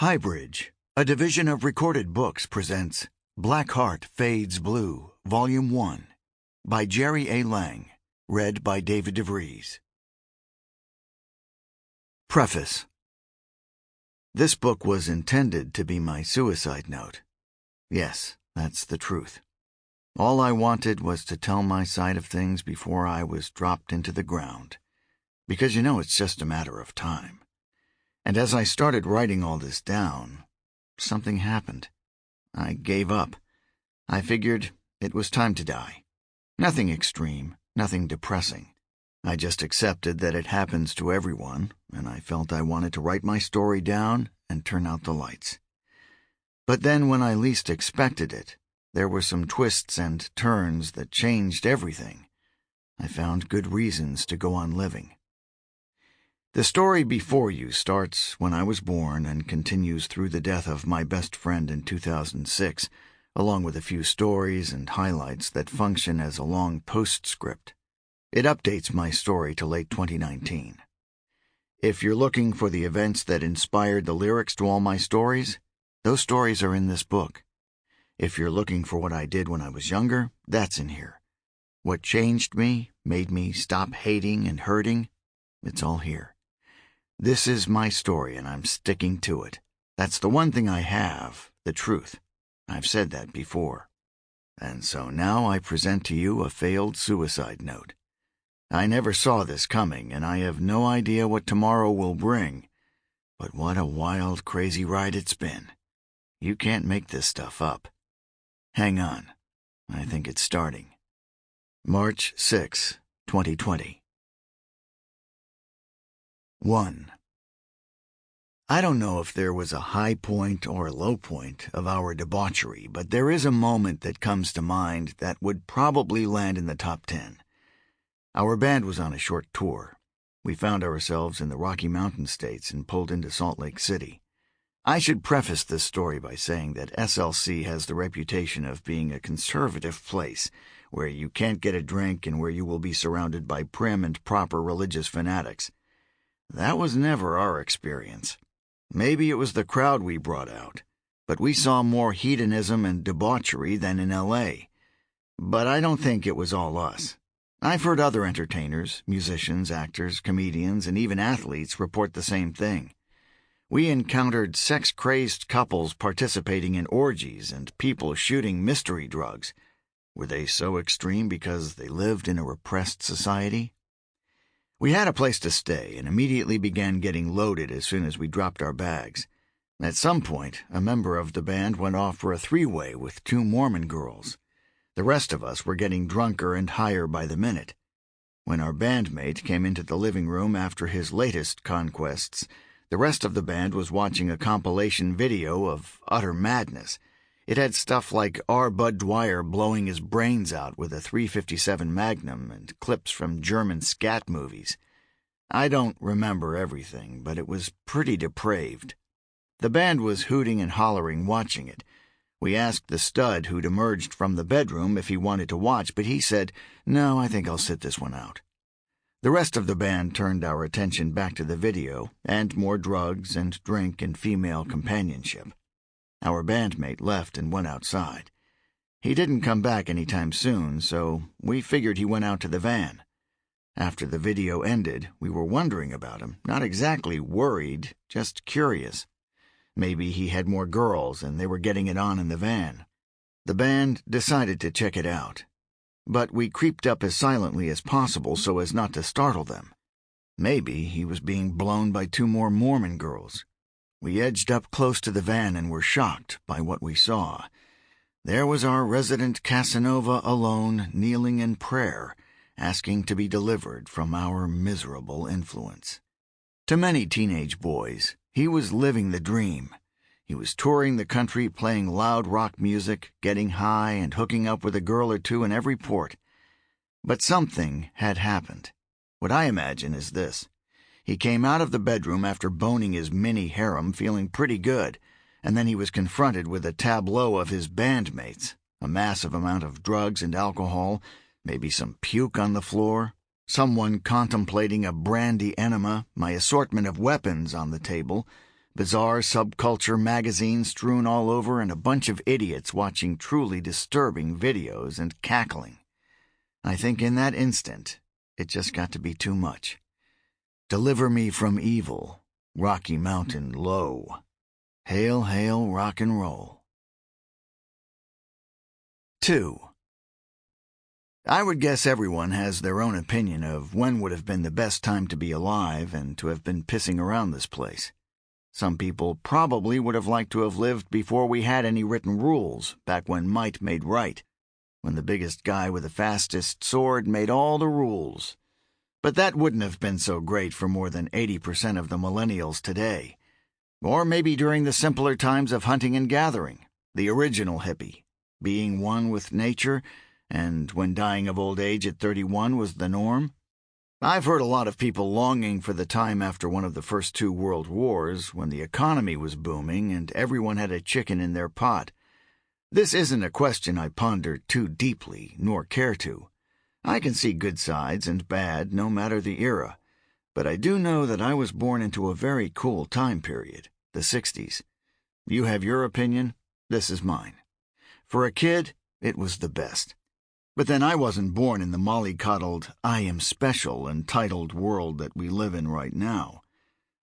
HighBridge, a division of Recorded Books, presents Black Heart Fades Blue, Volume 1, by Jerry A. Lang, read by David Vries. Preface. This book was intended to be my suicide note. Yes, that's the truth. All I wanted was to tell my side of things before I was dropped into the ground, because it's just a matter of time. And as I started writing all this down, something happened. I gave up. I figured it was time to die. Nothing extreme, nothing depressing. I just accepted that it happens to everyone, and I felt I wanted to write my story down and turn out the lights. But then when I least expected it, there were some twists and turns that changed everything. I found good reasons to go on living. The story before you starts when I was born and continues through the death of my best friend in 2006, along with a few stories and highlights that function as a long postscript. It updates my story to late 2019. If you're looking for the events that inspired the lyrics to all my stories, those stories are in this book. If you're looking for what I did when I was younger, that's in here. What changed me, made me stop hating and hurting, it's all here. This is my story, and I'm sticking to it. That's the one thing I have, the truth. I've said that before. And so now I present to you a failed suicide note. I never saw this coming, and I have no idea what tomorrow will bring. But what a wild, crazy ride it's been. You can't make this stuff up. Hang on. I think it's starting. March 6, 2020. 1. I don't know if there was a high point or a low point of our debauchery, but there is a moment that comes to mind that would probably land in the top 10. Our band was on a short tour. We found ourselves in the Rocky Mountain states and pulled into Salt Lake City. I should preface this story by saying that SLC has the reputation of being a conservative place where you can't get a drink and where you will be surrounded by prim and proper religious fanatics. That was never our experience. Maybe it was the crowd we brought out, but we saw more hedonism and debauchery than in L.A. But I don't think it was all us. I've heard other entertainers, musicians, actors, comedians, and even athletes report the same thing. We encountered sex-crazed couples participating in orgies and people shooting mystery drugs. Were they so extreme because they lived in a repressed society? We had a place to stay and immediately began getting loaded as soon as we dropped our bags. At some point, a member of the band went off for a three-way with 2 Mormon girls. The rest of us were getting drunker and higher by the minute. When our bandmate came into the living room after his latest conquests, the rest of the band was watching a compilation video of utter madness. It had stuff like R. Bud Dwyer blowing his brains out with a .357 Magnum and clips from German scat movies. I don't remember everything, but it was pretty depraved. The band was hooting and hollering watching it. We asked the stud who'd emerged from the bedroom if he wanted to watch, but he said, "No, I think I'll sit this one out." The rest of the band turned our attention back to the video and more drugs and drink and female companionship. Our bandmate left and went outside. He didn't come back anytime soon, so we figured he went out to the van. After the video ended, we were wondering about him, not exactly worried, just curious. Maybe he had more girls and they were getting it on in the van. The band decided to check it out, but we creeped up as silently as possible so as not to startle them. Maybe he was being blown by 2 more Mormon girls. We edged up close to the van and were shocked by what we saw. There was our resident Casanova alone, kneeling in prayer, asking to be delivered from our miserable influence. To many teenage boys, he was living the dream. He was touring the country playing loud rock music, getting high and hooking up with a girl or 2 in every port. But something had happened. What I imagine is this. He came out of the bedroom after boning his mini harem feeling pretty good, and then he was confronted with a tableau of his bandmates, a massive amount of drugs and alcohol, maybe some puke on the floor, someone contemplating a brandy enema, my assortment of weapons on the table, bizarre subculture magazines strewn all over, and a bunch of idiots watching truly disturbing videos and cackling. I think in that instant, it just got to be too much. Deliver me from evil, Rocky Mountain low. Hail, hail, rock and roll. 2. I would guess everyone has their own opinion of when would have been the best time to be alive and to have been pissing around this place. Some people probably would have liked to have lived before we had any written rules, back when might made right, when the biggest guy with the fastest sword made all the rules. But that wouldn't have been so great for more than 80% of the millennials today. Or maybe during the simpler times of hunting and gathering, the original hippie, being one with nature, and when dying of old age at 31 was the norm. I've heard a lot of people longing for the time after one of the first 2 world wars, when the economy was booming and everyone had a chicken in their pot. This isn't a question I ponder too deeply, nor care to. I can see good sides and bad, no matter the era. But I do know that I was born into a very cool time period, the 60s. You have your opinion, this is mine. For a kid, it was the best. But then I wasn't born in the mollycoddled, I am special, entitled world that we live in right now.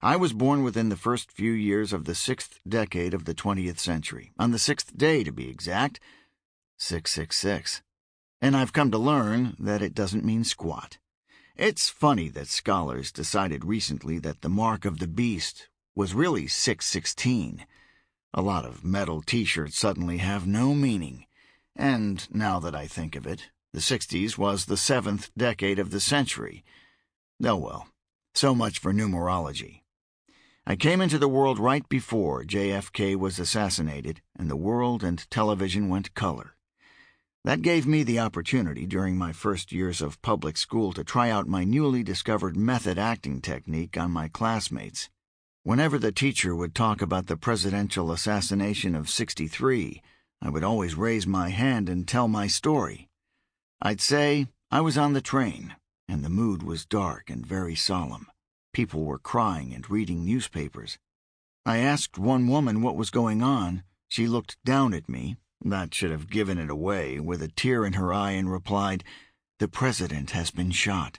I was born within the first few years of the 6th decade of the 20th century, on the 6th day to be exact, 666. And I've come to learn that it doesn't mean squat. It's funny that scholars decided recently that the mark of the beast was really 616. A lot of metal t-shirts suddenly have no meaning. And now that I think of it, the 60s was the 7th decade of the century. Oh well, so much for numerology. I came into the world right before JFK was assassinated and the world and television went color. That gave me the opportunity during my first years of public school to try out my newly discovered method acting technique on my classmates. Whenever the teacher would talk about the presidential assassination of '63, I would always raise my hand and tell my story. I'd say I was on the train, and the mood was dark and very solemn. People were crying and reading newspapers. I asked one woman what was going on. She looked down at me, that should have given it away, with a tear in her eye and replied, "The president has been shot."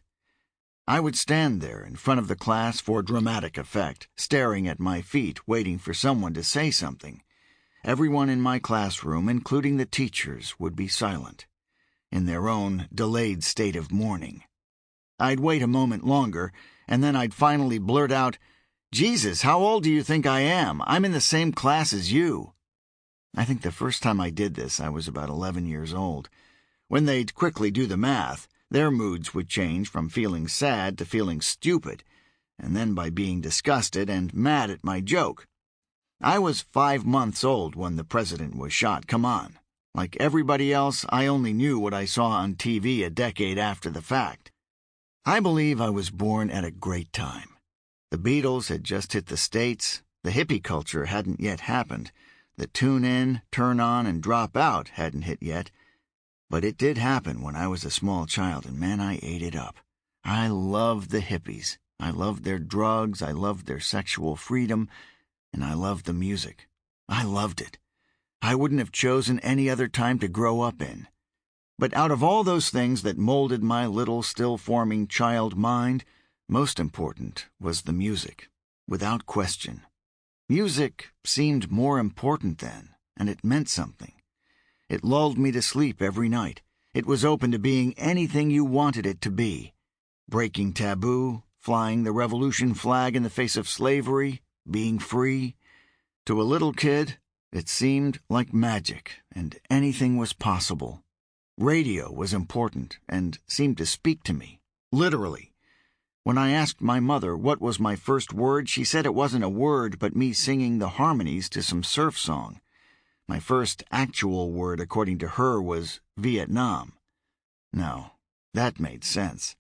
I would stand there in front of the class for dramatic effect, staring at my feet, waiting for someone to say something. Everyone in my classroom, including the teachers, would be silent, in their own delayed state of mourning. I'd wait a moment longer, and then I'd finally blurt out, "Jesus, how old do you think I am? I'm in the same class as you." I think the first time I did this, I was about 11 years old. When they'd quickly do the math, their moods would change from feeling sad to feeling stupid, and then by being disgusted and mad at my joke. I was 5 months old when the president was shot, come on. Like everybody else, I only knew what I saw on TV a decade after the fact. I believe I was born at a great time. The Beatles had just hit the States, the hippie culture hadn't yet happened, the tune in, turn on, and drop out hadn't hit yet. But it did happen when I was a small child, and man, I ate it up. I loved the hippies. I loved their drugs, I loved their sexual freedom, and I loved the music. I loved it. I wouldn't have chosen any other time to grow up in. But out of all those things that molded my little, still-forming child mind, most important was the music, without question. Music seemed more important then, and it meant something. It lulled me to sleep every night. It was open to being anything you wanted it to be. Breaking taboo, flying the revolution flag in the face of slavery, being free. To a little kid, it seemed like magic, and anything was possible. Radio was important and seemed to speak to me, literally. When I asked my mother what was my first word, she said it wasn't a word but me singing the harmonies to some surf song. My first actual word, according to her, was Vietnam. No, that made sense.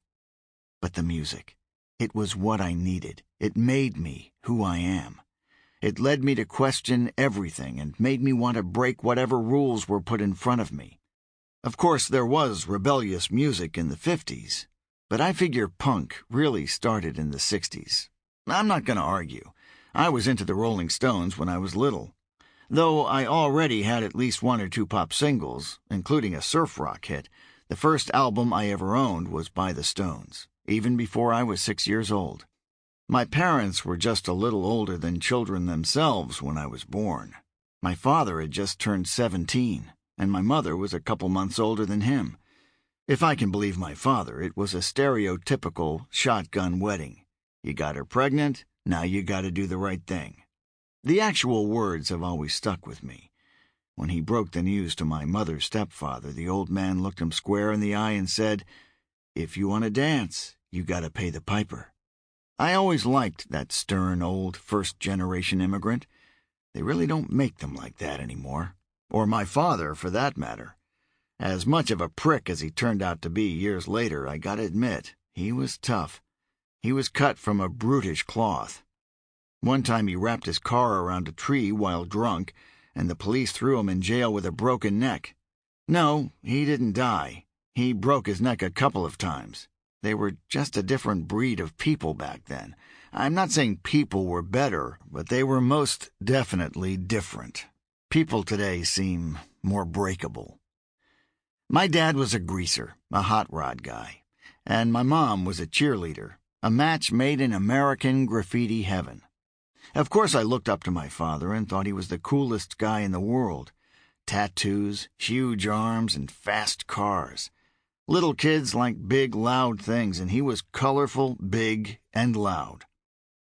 But the music, it was what I needed. It made me who I am. It led me to question everything and made me want to break whatever rules were put in front of me. Of course, there was rebellious music in the 50s, but I figure punk really started in the 60s. I'm not going to argue. I was into the Rolling Stones when I was little, though I already had at least one or two pop singles, including a surf rock hit. The first album I ever owned was by the Stones, even before I was 6 years old. My parents were just a little older than children themselves when I was born. My father had just turned 17, and my mother was a couple months older than him. If I can believe my father, it was a stereotypical shotgun wedding. You got her pregnant, now you got to do the right thing. The actual words have always stuck with me. When he broke the news to my mother's stepfather, the old man looked him square in the eye and said, "If you want to dance, you got to pay the piper." I always liked that stern old first-generation immigrant. They really don't make them like that anymore. Or my father, for that matter. As much of a prick as he turned out to be years later, I gotta admit, he was tough. He was cut from a brutish cloth. One time he wrapped his car around a tree while drunk, and the police threw him in jail with a broken neck. No, he didn't die. He broke his neck a couple of times. They were just a different breed of people back then. I'm not saying people were better, but they were most definitely different. People today seem more breakable. My dad was a greaser, a hot rod guy, and my mom was a cheerleader, a match made in American graffiti heaven. Of course I looked up to my father and thought he was the coolest guy in the world. Tattoos, huge arms, and fast cars. Little kids like big, loud things, and he was colorful, big, and loud.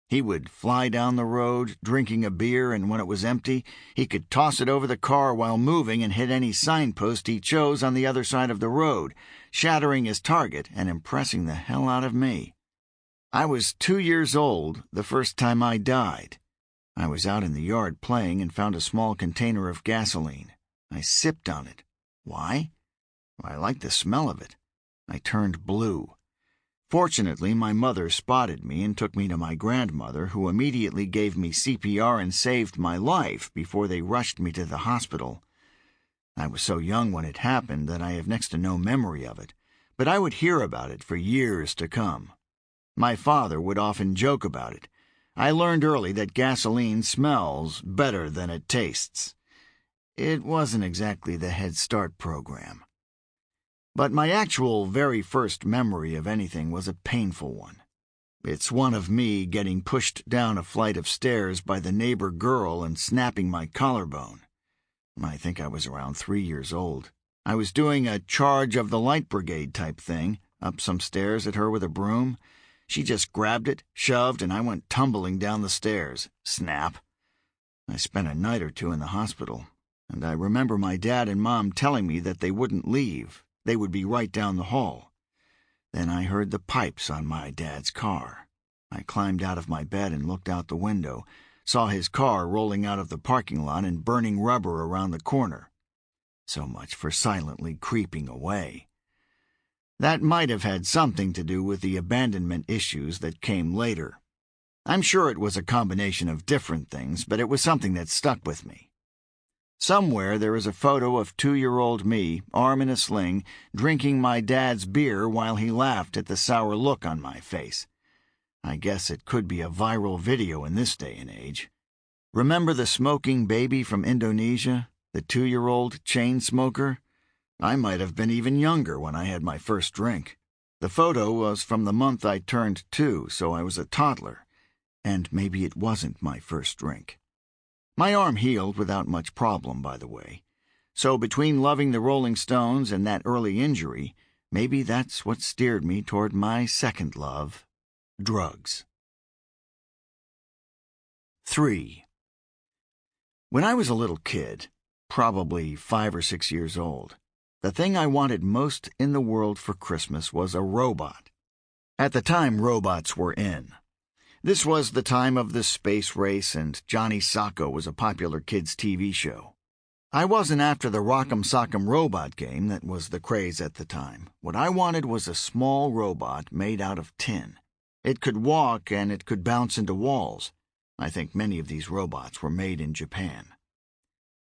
He would fly down the road, drinking a beer, and when it was empty, he could toss it over the car while moving and hit any signpost he chose on the other side of the road, shattering his target and impressing the hell out of me. I was 2 years old the first time I died. I was out in the yard playing and found a small container of gasoline. I sipped on it. Why? I liked the smell of it. I turned blue. Fortunately, my mother spotted me and took me to my grandmother, who immediately gave me CPR and saved my life before they rushed me to the hospital. I was so young when it happened that I have next to no memory of it, but I would hear about it for years to come. My father would often joke about it. I learned early that gasoline smells better than it tastes. It wasn't exactly the Head Start program. But my actual very first memory of anything was a painful one. It's one of me getting pushed down a flight of stairs by the neighbor girl and snapping my collarbone. I think I was around 3 years old. I was doing a charge of the light brigade type thing, up some stairs at her with a broom. She just grabbed it, shoved, and I went tumbling down the stairs. Snap. I spent a night or two in the hospital, and I remember my dad and mom telling me that they wouldn't leave. They would be right down the hall. Then I heard the pipes on my dad's car. I climbed out of my bed and looked out the window, saw his car rolling out of the parking lot and burning rubber around the corner. So much for silently creeping away. That might have had something to do with the abandonment issues that came later. I'm sure it was a combination of different things, but it was something that stuck with me. Somewhere there is a photo of 2-year-old me, arm in a sling, drinking my dad's beer while he laughed at the sour look on my face. I guess it could be a viral video in this day and age. Remember the smoking baby from Indonesia, the 2-year-old chain smoker? I might have been even younger when I had my first drink. The photo was from the month I turned 2, so I was a toddler, and maybe it wasn't my first drink. My arm healed without much problem, by the way. So between loving the Rolling Stones and that early injury, maybe that's what steered me toward my second love, drugs. 3. When I was a little kid, probably 5 or 6 years old, the thing I wanted most in the world for Christmas was a robot. At the time, robots were in. This was the time of the space race, and Johnny Socko was a popular kids' TV show. I wasn't after the Rock'em Sock'em robot game that was the craze at the time. What I wanted was a small robot made out of tin. It could walk and it could bounce into walls. I think many of these robots were made in Japan.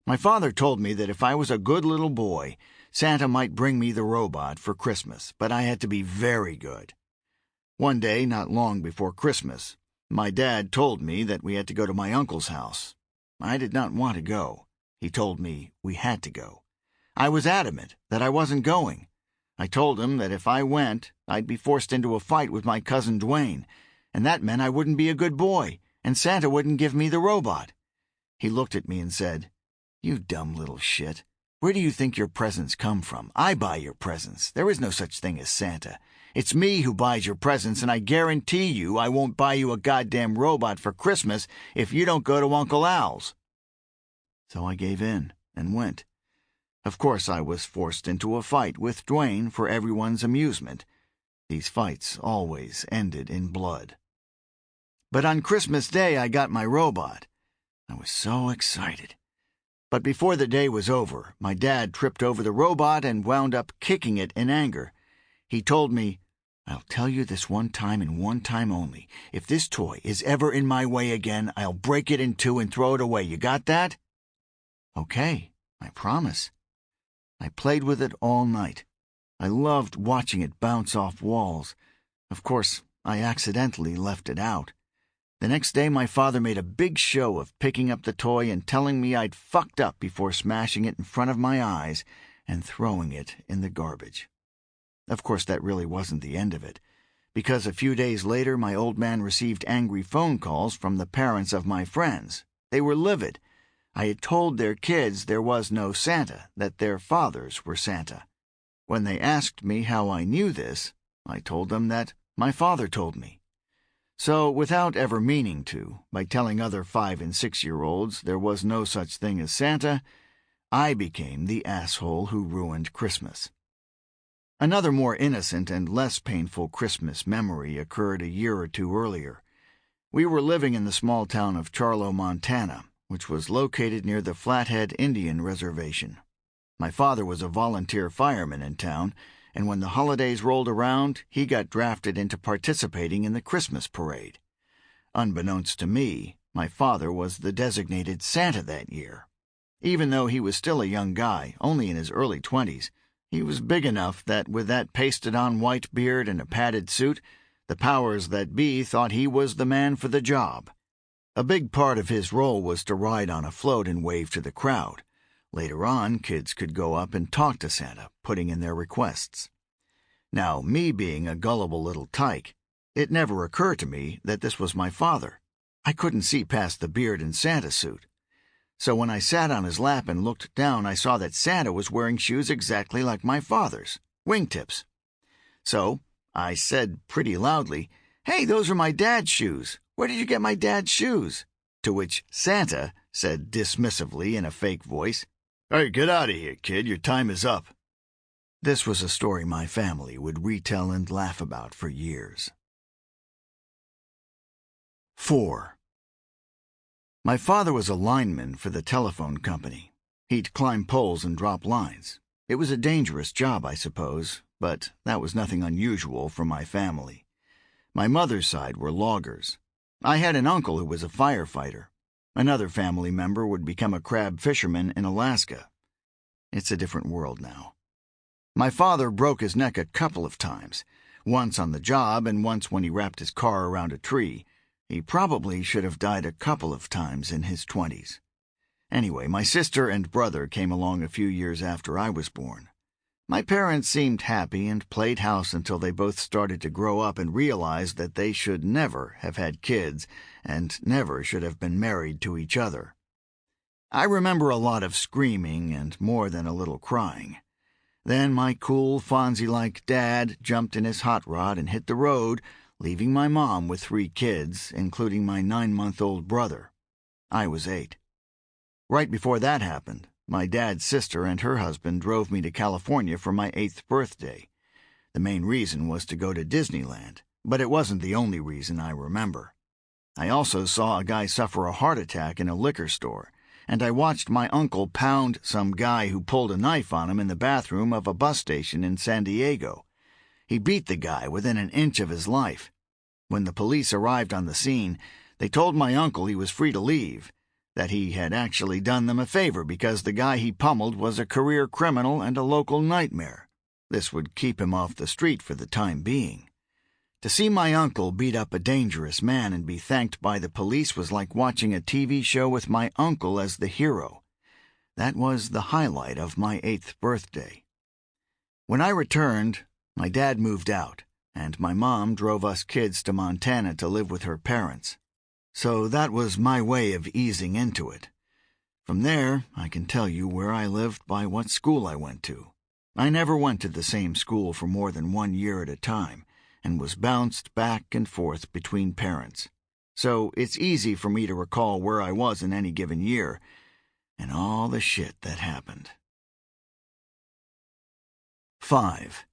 My father told me that if I was a good little boy, Santa might bring me the robot for Christmas, but I had to be very good. One day, not long before Christmas, my dad told me that we had to go to my uncle's house. I did not want to go. He told me we had to go. I was adamant that I wasn't going. I told him that if I went, I'd be forced into a fight with my cousin Dwayne, and that meant I wouldn't be a good boy, and Santa wouldn't give me the robot. He looked at me and said, "You dumb little shit. Where do you think your presents come from? I buy your presents. There is no such thing as Santa. It's me who buys your presents, and I guarantee you I won't buy you a goddamn robot for Christmas if you don't go to Uncle Al's." So I gave in and went. Of course, I was forced into a fight with Dwayne for everyone's amusement. These fights always ended in blood. But on Christmas Day, I got my robot. I was so excited. But before the day was over, my dad tripped over the robot and wound up kicking it in anger. He told me, "I'll tell you this one time and one time only. If this toy is ever in my way again, I'll break it in two and throw it away. You got that?" "Okay, I promise." I played with it all night. I loved watching it bounce off walls. Of course, I accidentally left it out. The next day, my father made a big show of picking up the toy and telling me I'd fucked up before smashing it in front of my eyes and throwing it in the garbage. Of course, that really wasn't the end of it, because a few days later, my old man received angry phone calls from the parents of my friends. They were livid. I had told their kids there was no Santa, that their fathers were Santa. When they asked me how I knew this, I told them that my father told me. So, without ever meaning to, by telling other 5- and 6-year-olds there was no such thing as Santa, I became the asshole who ruined Christmas. Another more innocent and less painful Christmas memory occurred a year or two earlier. We were living in the small town of Charlo, Montana, which was located near the Flathead Indian Reservation. My father was a volunteer fireman in town, and when the holidays rolled around, he got drafted into participating in the Christmas parade. Unbeknownst to me, my father was the designated Santa that year. Even though he was still a young guy, only in his early 20s, he was big enough that with that pasted-on white beard and a padded suit, the powers that be thought he was the man for the job. A big part of his role was to ride on a float and wave to the crowd. Later on, kids could go up and talk to Santa, putting in their requests. Now, me being a gullible little tyke, it never occurred to me that this was my father. I couldn't see past the beard and Santa suit. So when I sat on his lap and looked down, I saw that Santa was wearing shoes exactly like my father's, wingtips. So I said pretty loudly, "Hey, those are my dad's shoes. Where did you get my dad's shoes?" To which Santa said dismissively in a fake voice, "Hey, get out of here, kid. Your time is up." This was a story my family would retell and laugh about for years. 4. My father was a lineman for the telephone company. He'd climb poles and drop lines. It was a dangerous job, I suppose, but that was nothing unusual for my family. My mother's side were loggers. I had an uncle who was a firefighter. Another family member would become a crab fisherman in Alaska. It's a different world now. My father broke his neck a couple of times, once on the job and once when he wrapped his car around a tree. He probably should have died a couple of times in his 20s. Anyway, my sister and brother came along a few years after I was born. My parents seemed happy and played house until they both started to grow up and realized that they should never have had kids and never should have been married to each other. I remember a lot of screaming and more than a little crying. Then my cool, Fonzie-like dad jumped in his hot rod and hit the road, leaving my mom with 3 kids, including my 9-month-old brother. I was 8. Right before that happened, my dad's sister and her husband drove me to California for my 8th birthday. The main reason was to go to Disneyland, but it wasn't the only reason I remember. I also saw a guy suffer a heart attack in a liquor store, and I watched my uncle pound some guy who pulled a knife on him in the bathroom of a bus station in San Diego. He beat the guy within an inch of his life. When the police arrived on the scene, they told my uncle he was free to leave, that he had actually done them a favor because the guy he pummeled was a career criminal and a local nightmare. This would keep him off the street for the time being. To see my uncle beat up a dangerous man and be thanked by the police was like watching a TV show with my uncle as the hero. That was the highlight of my 8th birthday. When I returned, my dad moved out, and my mom drove us kids to Montana to live with her parents. So that was my way of easing into it. From there, I can tell you where I lived by what school I went to. I never went to the same school for more than 1 year at a time, and was bounced back and forth between parents. So it's easy for me to recall where I was in any given year, and all the shit that happened. 5.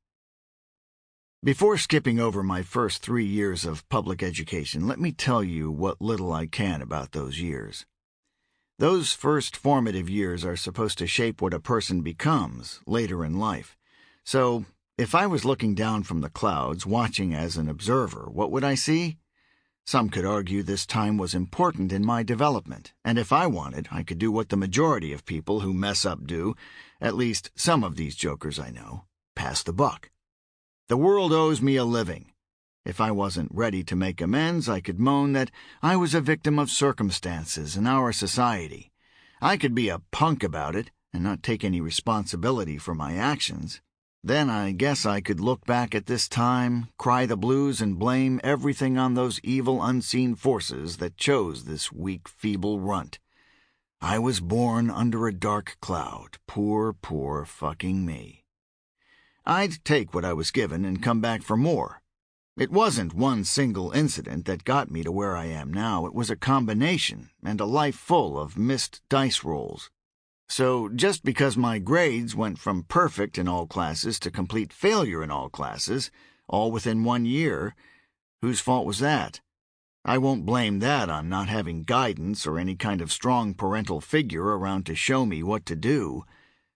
Before skipping over my first 3 years of public education, let me tell you what little I can about those years. Those first formative years are supposed to shape what a person becomes later in life. So, if I was looking down from the clouds, watching as an observer, what would I see? Some could argue this time was important in my development, and if I wanted, I could do what the majority of people who mess up do, at least some of these jokers I know, pass the buck. The world owes me a living. If I wasn't ready to make amends, I could moan that I was a victim of circumstances in our society. I could be a punk about it and not take any responsibility for my actions. Then I guess I could look back at this time, cry the blues, and blame everything on those evil unseen forces that chose this weak, feeble runt. I was born under a dark cloud. Poor, poor fucking me. I'd take what I was given and come back for more. It wasn't one single incident that got me to where I am now. It was a combination and a life full of missed dice rolls. So just because my grades went from perfect in all classes to complete failure in all classes, all within 1 year, whose fault was that? I won't blame that on not having guidance or any kind of strong parental figure around to show me what to do.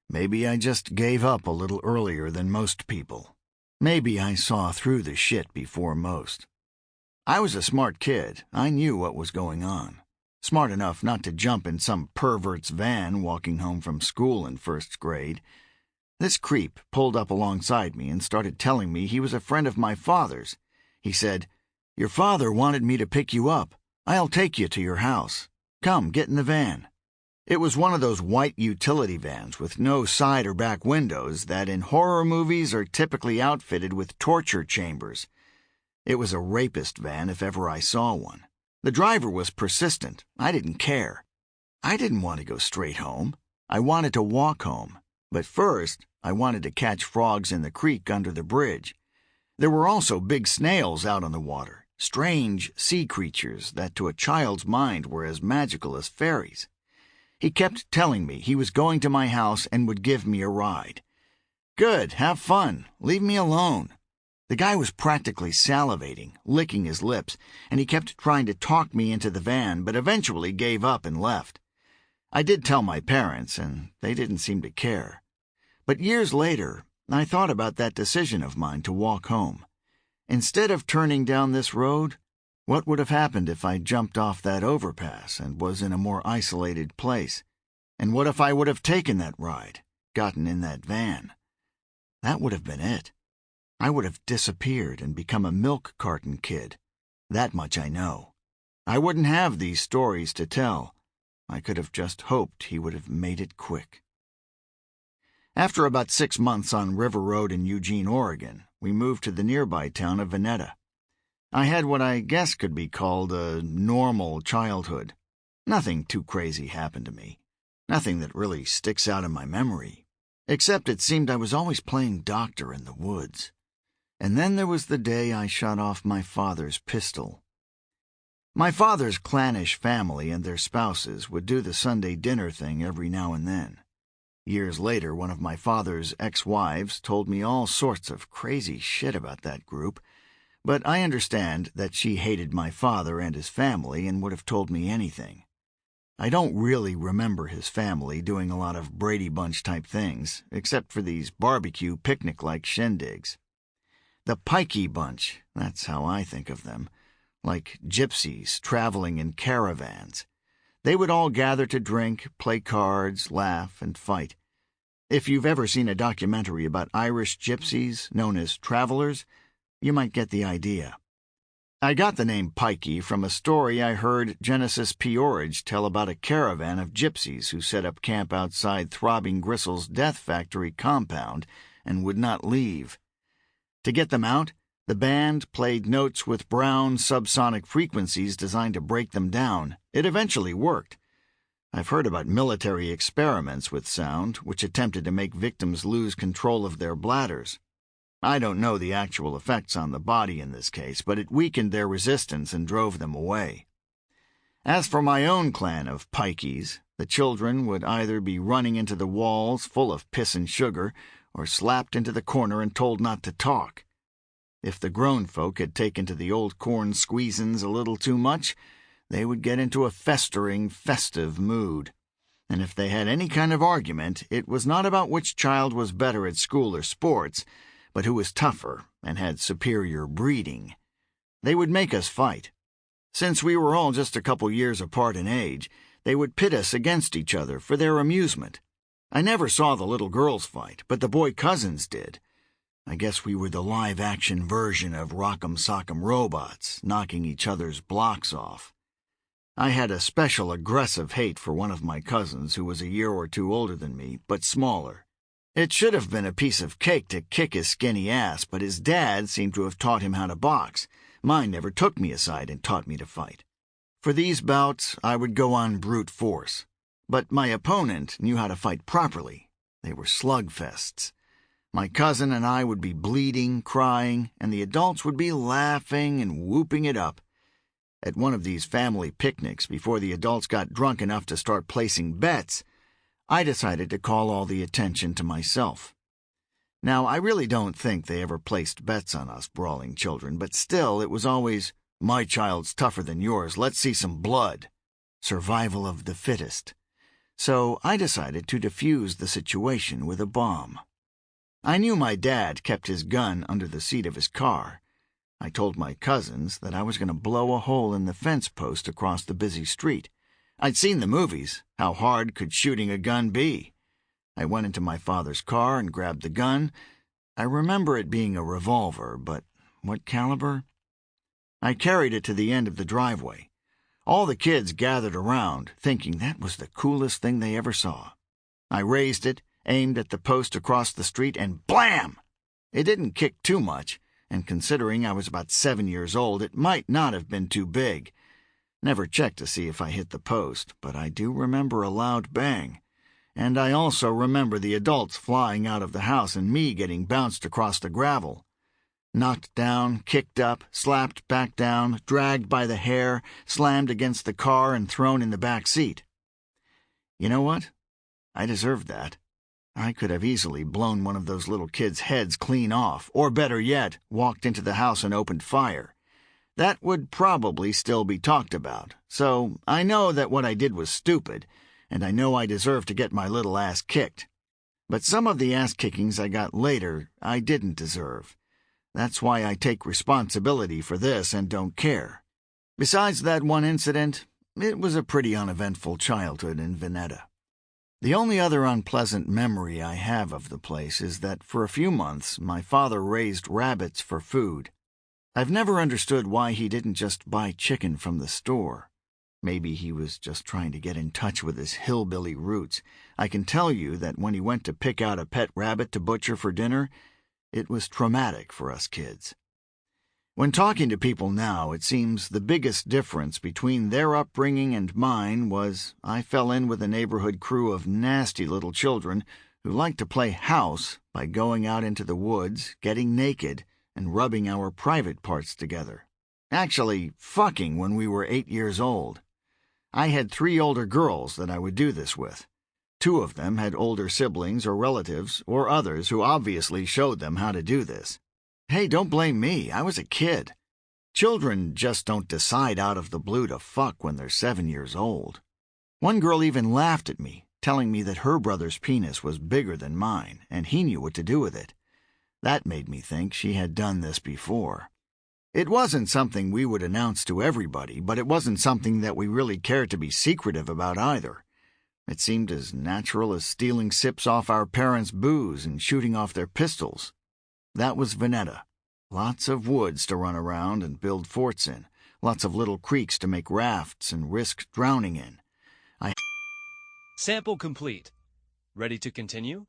Maybe I just gave up a little earlier than most people. Maybe I saw through the shit before most. I was a smart kid. I knew what was going on. Smart enough not to jump in some pervert's van walking home from school in 1st grade. This creep pulled up alongside me and started telling me he was a friend of my father's. He said, "Your father wanted me to pick you up. I'll take you to your house. Come, get in the van." It was one of those white utility vans with no side or back windows that in horror movies are typically outfitted with torture chambers. It was a rapist van if ever I saw one. The driver was persistent. I didn't care. I didn't want to go straight home. I wanted to walk home. But first, I wanted to catch frogs in the creek under the bridge. There were also big snails out on the water, strange sea creatures that to a child's mind were as magical as fairies. He kept telling me he was going to my house and would give me a ride. Good, have fun. Leave me alone. The guy was practically salivating, licking his lips, and he kept trying to talk me into the van, but eventually gave up and left. I did tell my parents, and they didn't seem to care. But years later, I thought about that decision of mine to walk home. Instead of turning down this road, what would have happened if I jumped off that overpass and was in a more isolated place? And what if I would have taken that ride, gotten in that van? That would have been it. I would have disappeared and become a milk carton kid. That much I know. I wouldn't have these stories to tell. I could have just hoped he would have made it quick. After about 6 months on River Road in Eugene, Oregon, we moved to the nearby town of Veneta. I had what I guess could be called a normal childhood. Nothing too crazy happened to me. Nothing that really sticks out in my memory. Except it seemed I was always playing doctor in the woods. And then there was the day I shot off my father's pistol. My father's clannish family and their spouses would do the Sunday dinner thing every now and then. Years later, one of my father's ex-wives told me all sorts of crazy shit about that group, but I understand that she hated my father and his family and would have told me anything. I don't really remember his family doing a lot of Brady Bunch type things, except for these barbecue picnic-like shindigs. The Pikey Bunch, that's how I think of them, like gypsies traveling in caravans. They would all gather to drink, play cards, laugh, and fight. If you've ever seen a documentary about Irish gypsies, known as travelers, you might get the idea. I got the name Pikey from a story I heard Genesis Peorage tell about a caravan of gypsies who set up camp outside Throbbing Gristle's Death Factory compound and would not leave. To get them out, the band played notes with brown subsonic frequencies designed to break them down. It eventually worked. I've heard about military experiments with sound, which attempted to make victims lose control of their bladders. I don't know the actual effects on the body in this case, but it weakened their resistance and drove them away. As for my own clan of pikeys, the children would either be running into the walls full of piss and sugar, or slapped into the corner and told not to talk. If the grown folk had taken to the old corn squeezins a little too much, they would get into a festering, festive mood. And if they had any kind of argument, it was not about which child was better at school or sports, but who was tougher and had superior breeding. They would make us fight. Since we were all just a couple years apart in age, they would pit us against each other for their amusement. I never saw the little girls fight, but the boy cousins did. I guess we were the live-action version of Rock'em Sock'em Robots, knocking each other's blocks off. I had a special aggressive hate for one of my cousins who was a year or two older than me, but smaller. It should have been a piece of cake to kick his skinny ass, but his dad seemed to have taught him how to box. Mine never took me aside and taught me to fight. For these bouts, I would go on brute force. But my opponent knew how to fight properly. They were slugfests. My cousin and I would be bleeding, crying, and the adults would be laughing and whooping it up. At one of these family picnics, before the adults got drunk enough to start placing bets, I decided to call all the attention to myself. Now, I really don't think they ever placed bets on us brawling children, but still it was always, "My child's tougher than yours, let's see some blood." Survival of the fittest. So I decided to defuse the situation with a bomb. I knew my dad kept his gun under the seat of his car. I told my cousins that I was going to blow a hole in the fence post across the busy street. I'd seen the movies. How hard could shooting a gun be? I went into my father's car and grabbed the gun. I remember it being a revolver, but what caliber? I carried it to the end of the driveway. All the kids gathered around, thinking that was the coolest thing they ever saw. I raised it, aimed at the post across the street, and blam! It didn't kick too much, and considering I was about 7 years old, it might not have been too big. Never checked to see if I hit the post, but I do remember a loud bang. And I also remember the adults flying out of the house and me getting bounced across the gravel. Knocked down, kicked up, slapped back down, dragged by the hair, slammed against the car, and thrown in the back seat. You know what? I deserved that. I could have easily blown one of those little kids' heads clean off, or better yet, walked into the house and opened fire. That would probably still be talked about, so I know that what I did was stupid, and I know I deserve to get my little ass kicked. But some of the ass-kickings I got later I didn't deserve. That's why I take responsibility for this and don't care. Besides that one incident, it was a pretty uneventful childhood in Veneta. The only other unpleasant memory I have of the place is that for a few months my father raised rabbits for food. I've never understood why he didn't just buy chicken from the store. Maybe he was just trying to get in touch with his hillbilly roots. I can tell you that when he went to pick out a pet rabbit to butcher for dinner, it was traumatic for us kids. When talking to people now, it seems the biggest difference between their upbringing and mine was I fell in with a neighborhood crew of nasty little children who liked to play house by going out into the woods, getting naked, and rubbing our private parts together. Actually, fucking when we were 8 years old. I had 3 older girls that I would do this with. 2 of them had older siblings or relatives or others who obviously showed them how to do this. Hey, don't blame me. I was a kid. Children just don't decide out of the blue to fuck when they're 7 years old. One girl even laughed at me, telling me that her brother's penis was bigger than mine, and he knew what to do with it. That made me think she had done this before. It wasn't something we would announce to everybody, but it wasn't something that we really cared to be secretive about either. It seemed as natural as stealing sips off our parents' booze and shooting off their pistols. That was Veneta. Lots of woods to run around and build forts in. Lots of little creeks to make rafts and risk drowning in. Sample complete. Ready to continue?